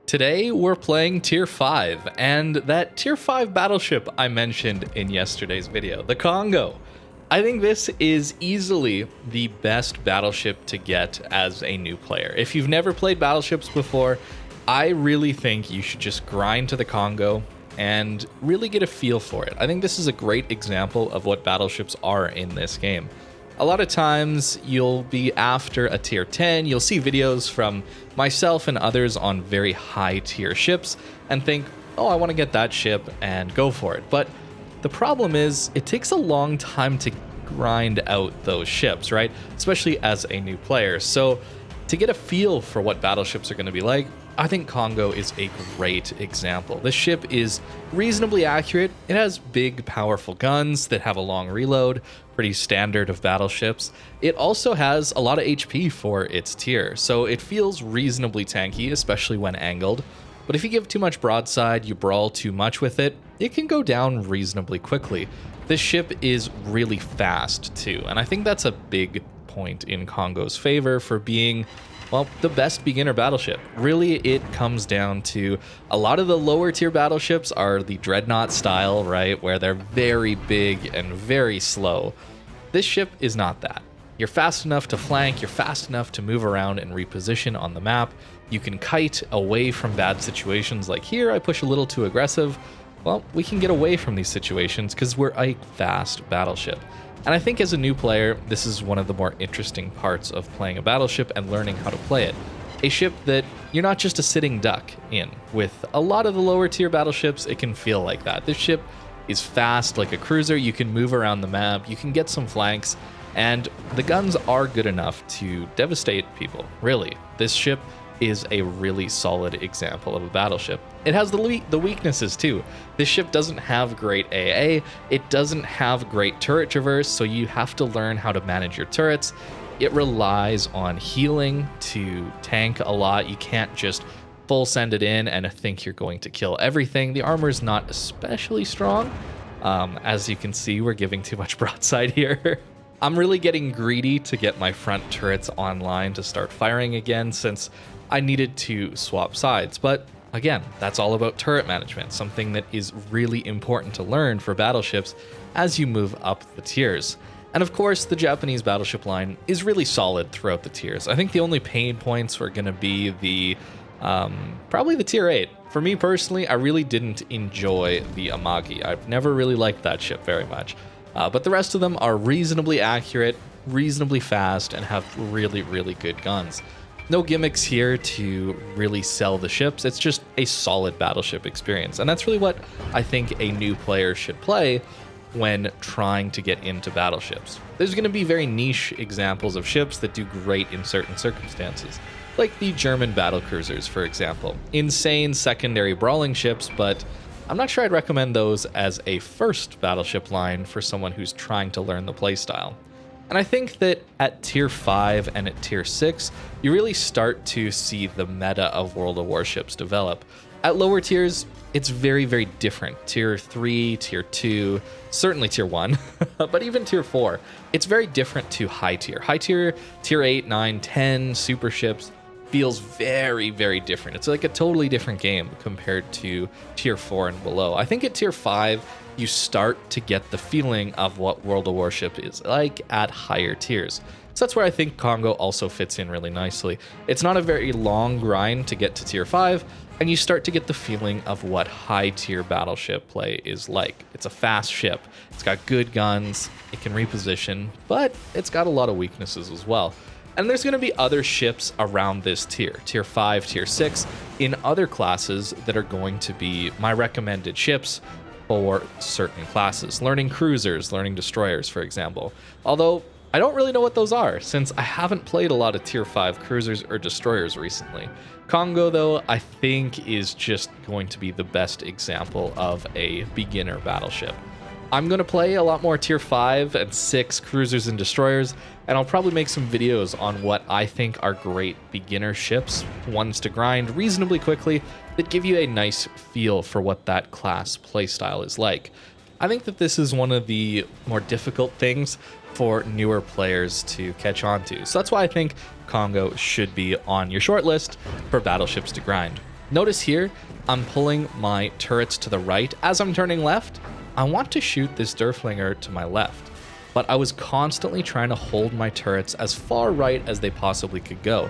Today we're playing Tier 5, and that Tier 5 battleship I mentioned in yesterday's video, the Kongo. I think this is easily the best battleship to get as a new player. If you've never played battleships before, I really think you should just grind to the Kongo and really get a feel for it. I think this is a great example of what battleships are in this game. A lot of times you'll be after a tier 10, you'll see videos from myself and others on very high tier ships and think, oh, I want to get that ship and go for it. But the problem is it takes a long time to grind out those ships, right? Especially as a new player. So to get a feel for what battleships are going to be like, I think Kongo is a great example. This ship is reasonably accurate. It has big, powerful guns that have a long reload, pretty standard of battleships. It also has a lot of HP for its tier, so it feels reasonably tanky, especially when angled. But if you give too much broadside, you brawl too much with it, it can go down reasonably quickly. This ship is really fast too, and I think that's a big point in Kongo's favor for being, well, the best beginner battleship. Really, it comes down to a lot of the lower tier battleships are the dreadnought style, right? Where they're very big and very slow. This ship is not that. You're fast enough to flank, you're fast enough to move around and reposition on the map. You can kite away from bad situations like here, I push a little too aggressive. Well, we can get away from these situations because we're a fast battleship. And I think as a new player, this is one of the more interesting parts of playing a battleship and learning how to play it. A ship that you're not just a sitting duck in. With a lot of the lower tier battleships, it can feel like that. This ship is fast like a cruiser, you can move around the map, you can get some flanks, and the guns are good enough to devastate people, really. This ship is a really solid example of a battleship. It has the weaknesses too. This ship doesn't have great AA, it doesn't have great turret traverse, so you have to learn how to manage your turrets. It relies on healing to tank a lot. You can't just full send it in and think you're going to kill everything. The armor's not especially strong. As you can see, we're giving too much broadside here. I'm really getting greedy to get my front turrets online to start firing again since I needed to swap sides, but again, that's all about turret management, something that is really important to learn for battleships as you move up the tiers. And of course, the Japanese battleship line is really solid throughout the tiers. I think the only pain points are going to be the probably the tier 8. For me personally, I really didn't enjoy the Amagi. I've never really liked that ship very much. But the rest of them are reasonably accurate, reasonably fast, and have really, really good guns. No gimmicks here to really sell the ships. It's just a solid battleship experience. And that's really what I think a new player should play when trying to get into battleships. There's going to be very niche examples of ships that do great in certain circumstances, like the German battlecruisers, for example. Insane secondary brawling ships, but I'm not sure I'd recommend those as a first battleship line for someone who's trying to learn the playstyle. And I think that at tier 5 and at tier 6, you really start to see the meta of World of Warships develop. At lower tiers, it's very, very different. Tier 3, tier 2, certainly tier 1, but even tier 4, it's very different to high tier. High tier, tier 8, 9, 10, super ships, feels very, very different. It's like a totally different game compared to tier 4 and below. I think at tier 5, you start to get the feeling of what World of Warship is like at higher tiers. So that's where I think Kongo also fits in really nicely. It's not a very long grind to get to tier 5, and you start to get the feeling of what high tier battleship play is like. It's a fast ship, it's got good guns, it can reposition, but it's got a lot of weaknesses as well. And there's going to be other ships around this tier, tier 5, tier 6, in other classes that are going to be my recommended ships for certain classes. Learning cruisers, learning destroyers, for example. Although, I don't really know what those are, since I haven't played a lot of tier 5 cruisers or destroyers recently. Kongo, though, I think is just going to be the best example of a beginner battleship. I'm going to play a lot more tier 5 and 6 cruisers and destroyers, and I'll probably make some videos on what I think are great beginner ships, ones to grind reasonably quickly, that give you a nice feel for what that class playstyle is like. I think that this is one of the more difficult things for newer players to catch on to, so that's why I think Kongo should be on your shortlist for battleships to grind. Notice here, I'm pulling my turrets to the right. As I'm turning left, I want to shoot this Derflinger to my left, but I was constantly trying to hold my turrets as far right as they possibly could go.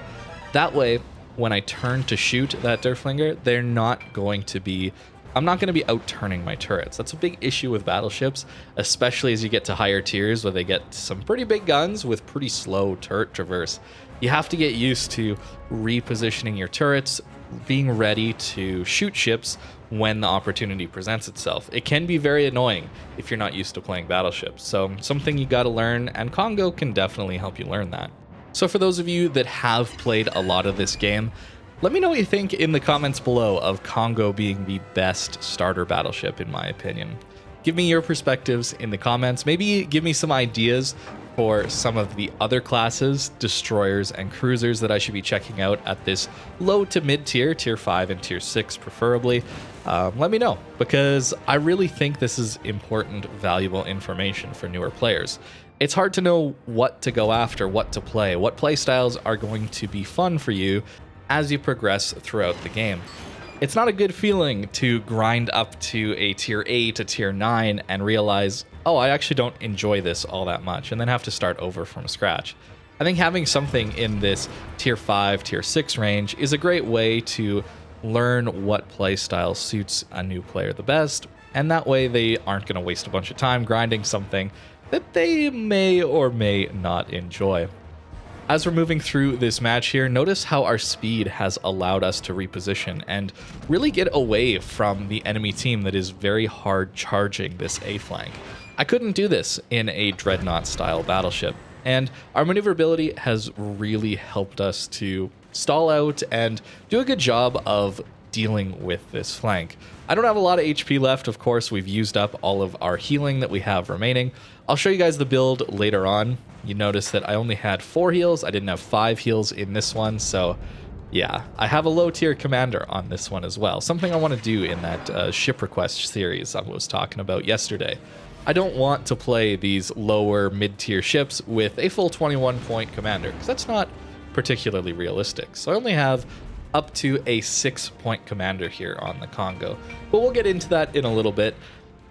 That way, when I turn to shoot that Derflinger, I'm not going to be out-turning my turrets. That's a big issue with battleships, especially as you get to higher tiers where they get some pretty big guns with pretty slow turret traverse. You have to get used to repositioning your turrets, being ready to shoot ships when the opportunity presents itself. It can be very annoying if you're not used to playing battleships, so something you got to learn, and Kongo can definitely help you learn that. So for those of you that have played a lot of this game, let me know what you think in the comments below of Kongo being the best starter battleship in my opinion. Give me your perspectives in the comments. Maybe give me some ideas for some of the other classes, destroyers and cruisers that I should be checking out at this low to mid tier, tier 5 and tier 6 preferably. Let me know, because I really think this is important, valuable information for newer players. It's hard to know what to go after, what to play, what playstyles are going to be fun for you as you progress throughout the game. It's not a good feeling to grind up to a tier 8, a tier 9, and realize, oh, I actually don't enjoy this all that much, and then have to start over from scratch. I think having something in this tier 5, tier 6 range is a great way to learn what playstyle suits a new player the best, and that way they aren't going to waste a bunch of time grinding something that they may or may not enjoy. As we're moving through this match here, notice how our speed has allowed us to reposition and really get away from the enemy team that is very hard charging this A flank. I couldn't do this in a Dreadnought style battleship, and our maneuverability has really helped us to stall out and do a good job of dealing with this flank. I don't have a lot of HP left, of course. We've used up all of our healing that we have remaining. I'll show you guys the build later on. You notice that I only had 4 heals. I didn't have 5 heals in this one, so yeah, I have a low tier commander on this one as well. Something I want to do in that ship request series I was talking about yesterday. I don't want to play these lower mid-tier ships with a full 21 point commander, because that's not particularly realistic. So I only have up to a 6 point commander here on the Kongo, but we'll get into that in a little bit.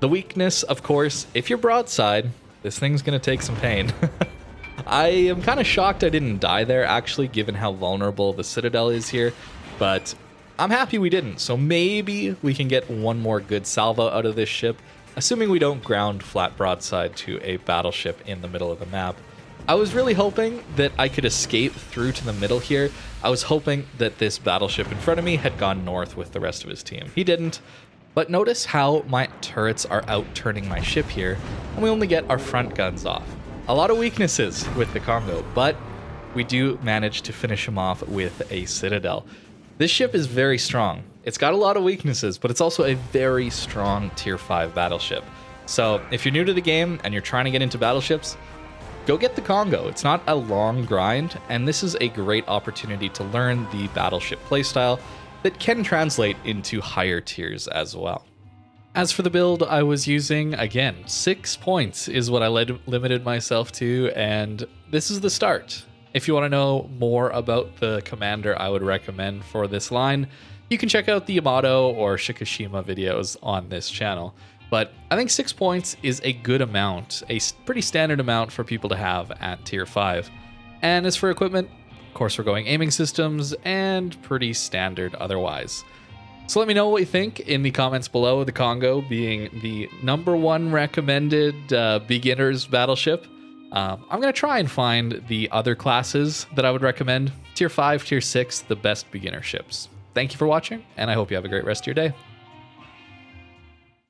The weakness, of course, if you're broadside, this thing's gonna take some pain. I am kind of shocked I didn't die there, actually, given how vulnerable the Citadel is here, but I'm happy we didn't, so maybe we can get one more good salvo out of this ship, assuming we don't ground flat broadside to a battleship in the middle of the map. I was really hoping that I could escape through to the middle here. I was hoping that this battleship in front of me had gone north with the rest of his team. He didn't, but notice how my turrets are out-turning my ship here, and we only get our front guns off. A lot of weaknesses with the Kongo, but we do manage to finish him off with a Citadel. This ship is very strong. It's got a lot of weaknesses, but it's also a very strong tier 5 battleship. So if you're new to the game and you're trying to get into battleships, go get the Kongo. It's not a long grind, and this is a great opportunity to learn the battleship playstyle that can translate into higher tiers as well. As for the build I was using, again, 6 points is what I limited myself to, and this is the start. If you want to know more about the commander I would recommend for this line, you can check out the Yamato or Shikishima videos on this channel. But I think 6 points is a good amount, a pretty standard amount for people to have at tier 5. And as for equipment, of course we're going aiming systems and pretty standard otherwise. So let me know what you think in the comments below, the Kongo being the #1 recommended beginner's battleship. I'm going to try and find the other classes that I would recommend. Tier 5, Tier 6, the best beginner ships. Thank you for watching, and I hope you have a great rest of your day.